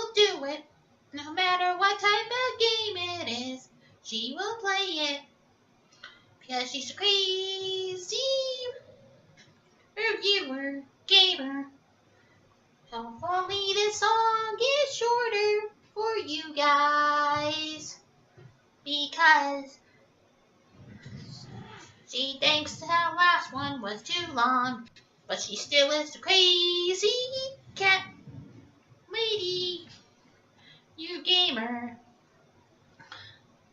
will do it. No matter what type of game it is, she will play it. Because she's a crazy reviewer, gamer. Hopefully this song is shorter for you guys. Because she thinks the last one was too long. But she still is a crazy cat lady, you gamer.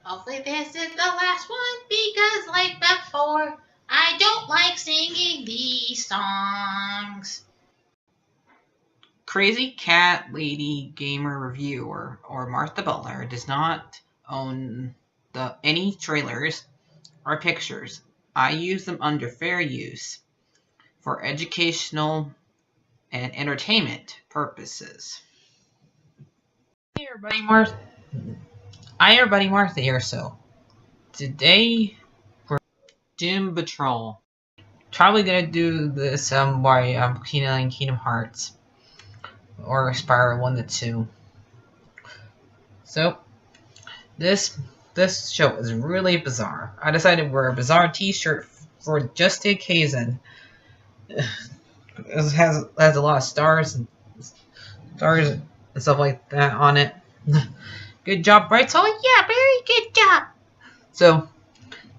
Hopefully this is the last one because like before, I don't like singing these songs. CrazyCatLady Gamer Reviewer or Martha Butler does not own any trailers or pictures. I use them under fair use for educational and entertainment purposes. Hey everybody, Martha here. So today we're Doom Patrol. Probably gonna do this by Kingdom Hearts or Spyro 1 to 2. So this show is really bizarre. I decided to wear a bizarre T-shirt for just the occasion. It has a lot of stars and stuff like that on it. Good job, right, Sully? Yeah, very good job. So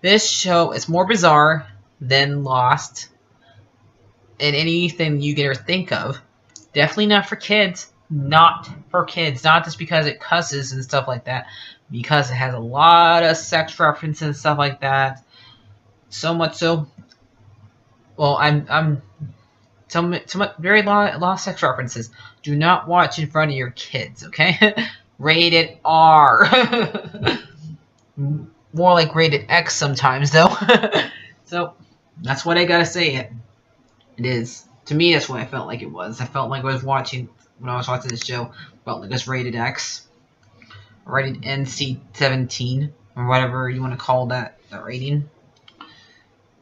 this show is more bizarre than Lost and anything you can ever think of. Definitely not for kids. Not for kids. Not just because it cusses and stuff like that. Because it has a lot of sex references and stuff like that. So much so. Well, very lot of sex references. Do not watch in front of your kids, okay? Rated R. More like rated X sometimes, though. So that's what I gotta say. It is. To me, that's what I felt like it was. I felt like when I was watching this show, felt like it was rated X, rated NC-17, or whatever you want to call that rating.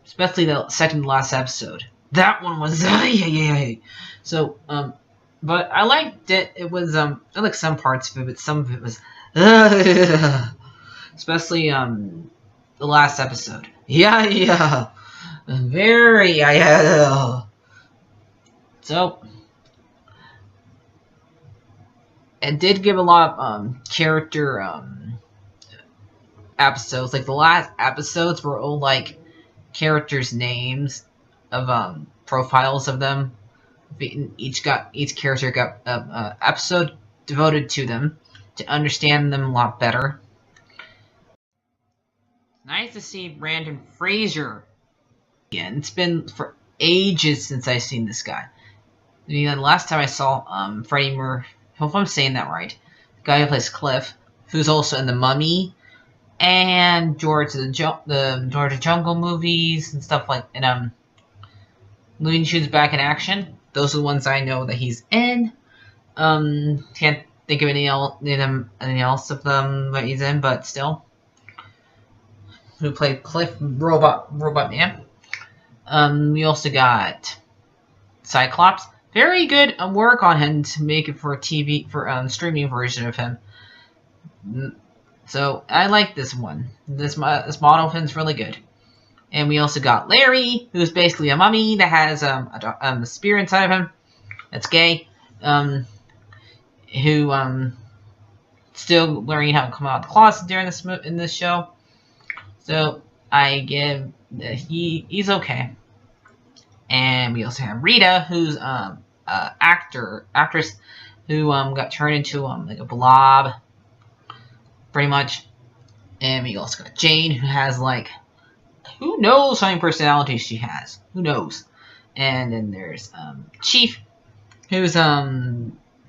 Especially the second to last episode. That one was So, but I liked it. It was I liked some parts of it, but some of it was especially the last episode. Very So, it did give a lot of character episodes. Like the last episodes were all like characters' names of profiles of them. Each character got an episode devoted to them to understand them a lot better. Nice to see Brandon Fraser again. It's been for ages since I've seen this guy. I mean, the last time I saw Freddie Murphy, hope I'm saying that right, the guy who plays Cliff, who's also in The Mummy and the George the Jungle movies and stuff like, and Looney Tunes Back in Action. Those are the ones I know that he's in. Can't think of anything else of them that he's in, but still. Who played Cliff, Robot Man. We also got Cyclops. Very good work on him to make it for a streaming version of him. So I like this one. This model of him is really good. And we also got Larry, who's basically a mummy that has a spear inside of him. That's gay. Who still learning how to come out of the closet in this show. So I give he's okay. And we also have Rita, who's actress who got turned into like a blob, pretty much. And we also got Jane, who has like, who knows how many personalities she has? Who knows? And then there's Chief, who's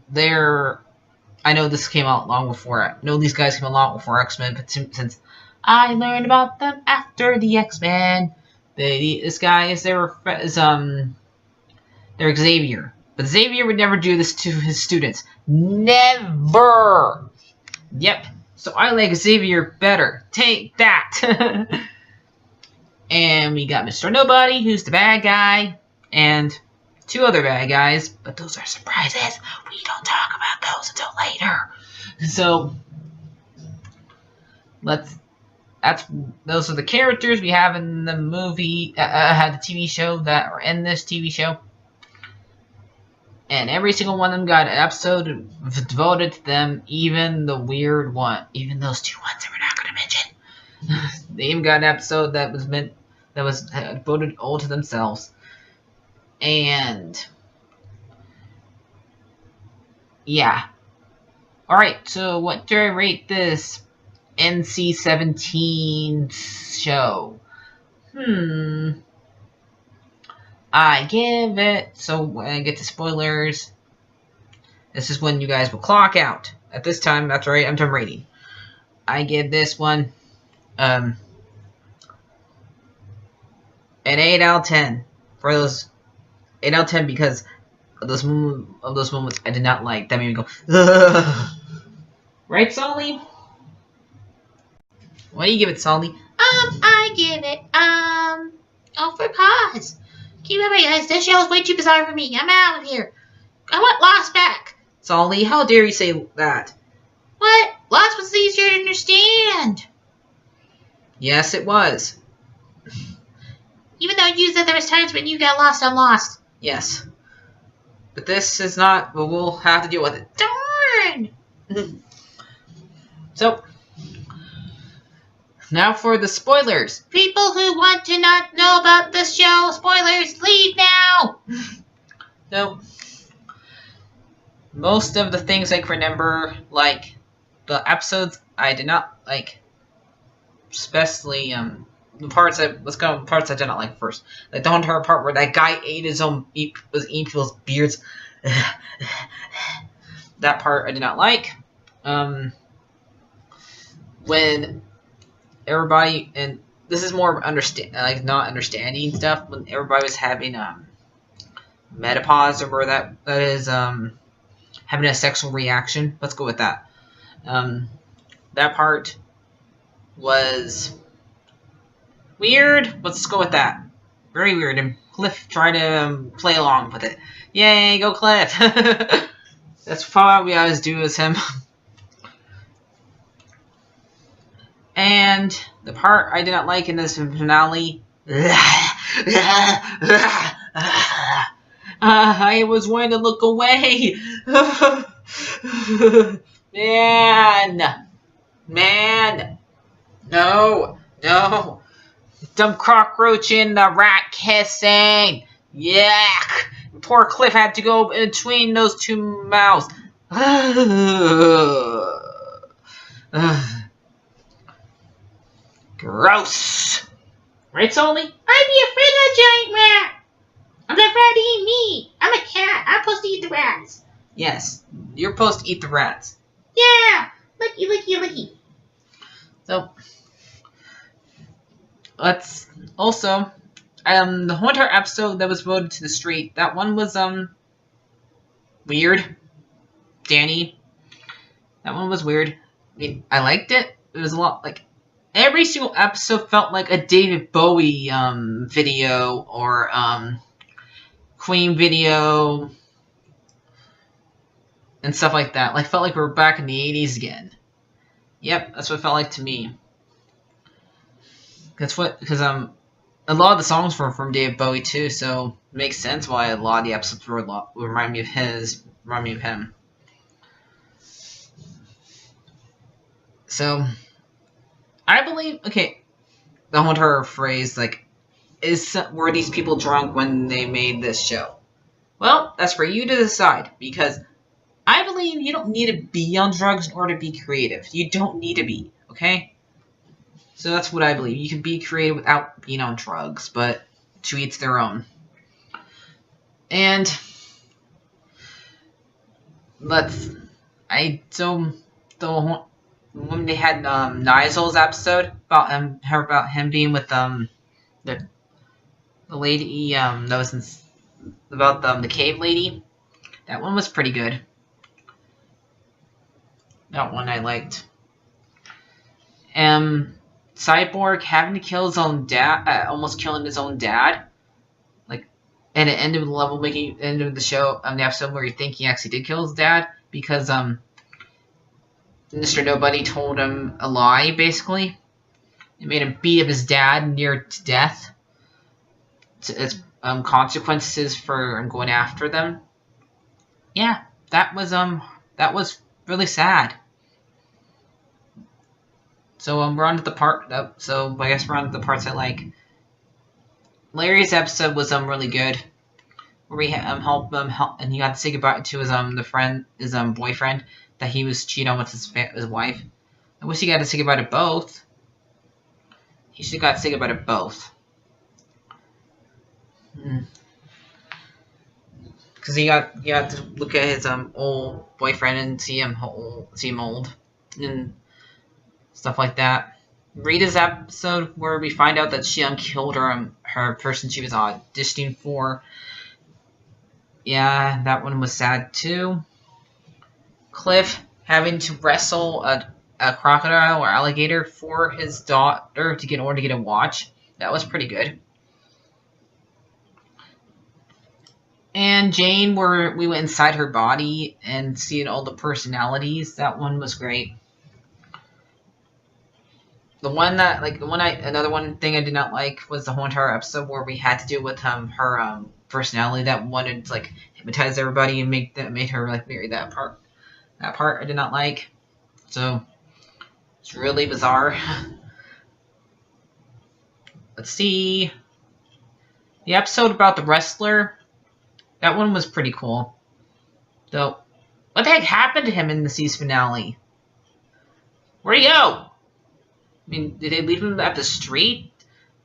there. I know this came out long before. I know these guys came out long before X-Men, but since I learned about them after the X-Men, this guy is their Xavier. But Xavier would never do this to his students. Never! Yep. So I like Xavier better. Take that! And we got Mr. Nobody, who's the bad guy. And 2 other bad guys, but those are surprises. We don't talk about those until later. So those are the characters we have in the movie, the TV show that are in this TV show. And every single one of them got an episode devoted to them, even the weird one, even those 2 ones that we're not going to mention. They even got an episode that was devoted all to themselves. And yeah. Alright, so what do I rate this NC-17 show? I give it, so when I get to spoilers, this is when you guys will clock out. At this time, that's right, I'm done rating. I give this one an 8 out of 10. For those 8 out of 10 because of those moments I did not like. That made me go, ugh. Right, Sully? What do you give it, Sully? I give it, for pause. Keep it, guys. This show is way too bizarre for me. I'm out of here. I want Lost back. Sully, how dare you say that? What? Lost was easier to understand. Yes, it was. Even though you said there was times when you got lost on Lost. Yes. But this is not, well, we'll have to deal with it. Darn! So, now for the spoilers. People who want to not know about this show, spoilers, leave now! So, most of the things I can remember, like, the episodes I did not like, especially, the parts I did not like first. Like the entire part where that guy was eating people's beards. That part I did not like. When everybody, and this is more not understanding stuff, when everybody was having menopause, or where that is having a sexual reaction. Let's go with that. That part was weird. Let's go with that. Very weird. And Cliff tried to play along with it. Yay, go Cliff! That's probably what I always do as him. And the part I did not like in this finale. I was wanting to look away. Man. No. Dumb cockroach in the rat kissing. Yuck. Poor Cliff had to go between those 2 mouths. Gross. Right, Sully? I'd be afraid of a giant rat. I'm not afraid to eat me. I'm a cat. I'm supposed to eat the rats. Yes, you're supposed to eat the rats. Yeah. Licky. So, let's also, the whole entire episode that was voted to the street, that one was, weird. Danny. That one was weird. I mean, I liked it. It was a lot, like, every single episode felt like a David Bowie, video, or, Queen video, and stuff like that. Like, felt like we were back in the 80s again. Yep, that's what it felt like to me. Because a lot of the songs were from David Bowie too, so it makes sense why a lot of the episodes remind me of him. So, I believe, okay, the whole entire phrase, like, were these people drunk when they made this show? Well, that's for you to decide, because I believe you don't need to be on drugs in order to be creative. You don't need to be, okay? So that's what I believe. You can be creative without being on drugs, but to each their own. And when they had Nigel's episode about him being with the lady that was about the cave lady, that one was pretty good. That one I liked. Cyborg having to kill his own dad, almost killing his own dad. Like, and it ended with the level making end of the show the episode where you think he actually did kill his dad because Mr. Nobody told him a lie, basically. It made him beat up his dad near to death. It's consequences for going after them. Yeah, that was really sad. So we're on to the part. So I guess we're on to the parts I like. Larry's episode was really good. Where we help and he got to say goodbye to his boyfriend that he was cheating on with his wife. I wish he got to say goodbye to both. He should have got to say goodbye to both. Because he got to look at his old boyfriend and see him old and stuff like that. Rita's episode where we find out that she killed her person she was auditioning for. Yeah, that one was sad too. Cliff having to wrestle a crocodile or alligator for his daughter to get a watch. That was pretty good. And Jane, where we went inside her body and seeing all the personalities, that one was great. Another one thing I did not like was the whole entire episode where we had to deal with her personality that wanted to like hypnotize everybody and made her like marry that part. That part I did not like. So it's really bizarre. Let's see. The episode about the wrestler. That one was pretty cool. Though, what the heck happened to him in the season finale? Where'd he go? I mean, did they leave him at the street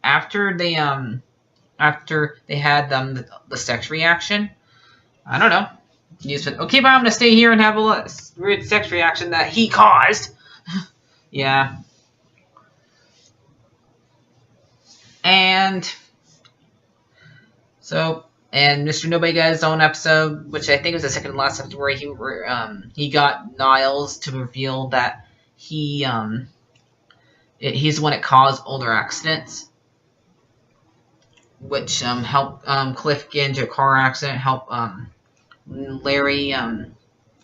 after they had the sex reaction? I don't know. He just said, "Okay, but I'm gonna stay here and have a weird sex reaction that he caused." Yeah. And Mr. Nobody got his own episode, which I think was the second to last episode, where he got Niles to reveal that he's the one that caused older accidents, which helped Cliff get into a car accident, helped Larry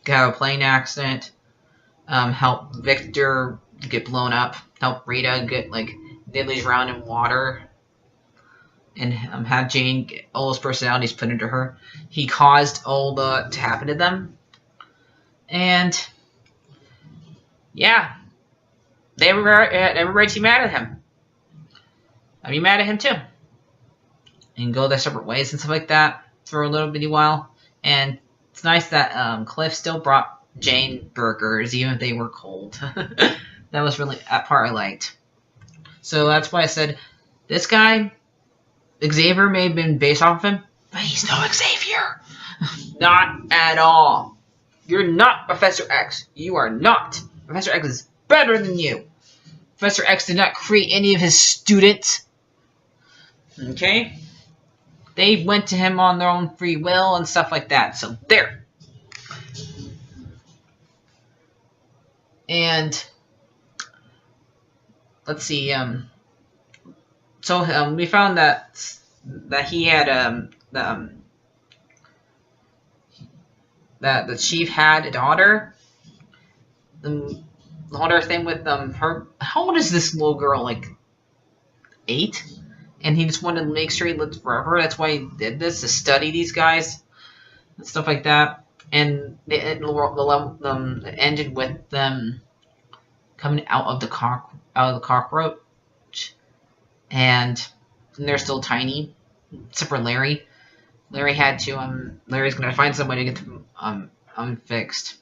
get a plane accident, helped Victor get blown up, helped Rita get like diddly drowned in water, and had Jane get all those personalities put into her. He caused all to happen to them, and yeah, they have every right to be mad at him. I'd be mad at him too, and go their separate ways and stuff like that for a little bitty while. And it's nice that Cliff still brought Jane burgers, even if they were cold. That was really that part I liked. So that's why I said this guy, Xavier, may have been based off of him, but he's no Xavier. Not at all. You're not Professor X. You are not. Professor X is better than you. Professor X did not create any of his students. Okay? They went to him on their own free will and stuff like that. So there. And let's see. So we found that he had that the chief had a daughter. The whole thing with her. How old is this little girl? Like 8? And he just wanted to make sure he lived forever. That's why he did this, to study these guys and stuff like that. And it ended with them coming out of the cockroach, and they're still tiny, except for Larry. Larry had to Larry's gonna find some way to get them fixed.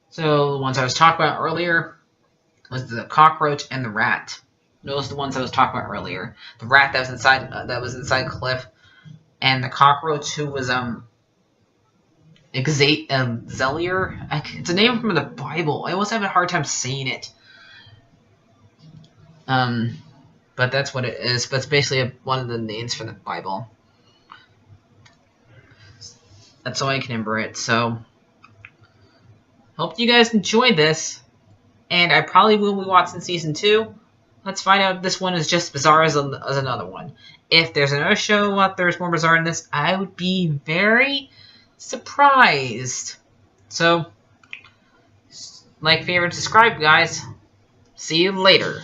So the ones I was talking about earlier was the cockroach and the rat. Those are the ones I was talking about earlier. The rat that was inside Cliff, and the cockroach who was Zellier. It's a name from the Bible. I always have a hard time saying it. But that's what it is. But it's basically one of the names from the Bible. That's all I can remember it. So, hope you guys enjoyed this. And I probably will be watching season 2. let's find out if this one is just as bizarre as another one. If there's another show out there that's more bizarre than this, I would be very surprised. So, like, favorite, subscribe, guys. See you later.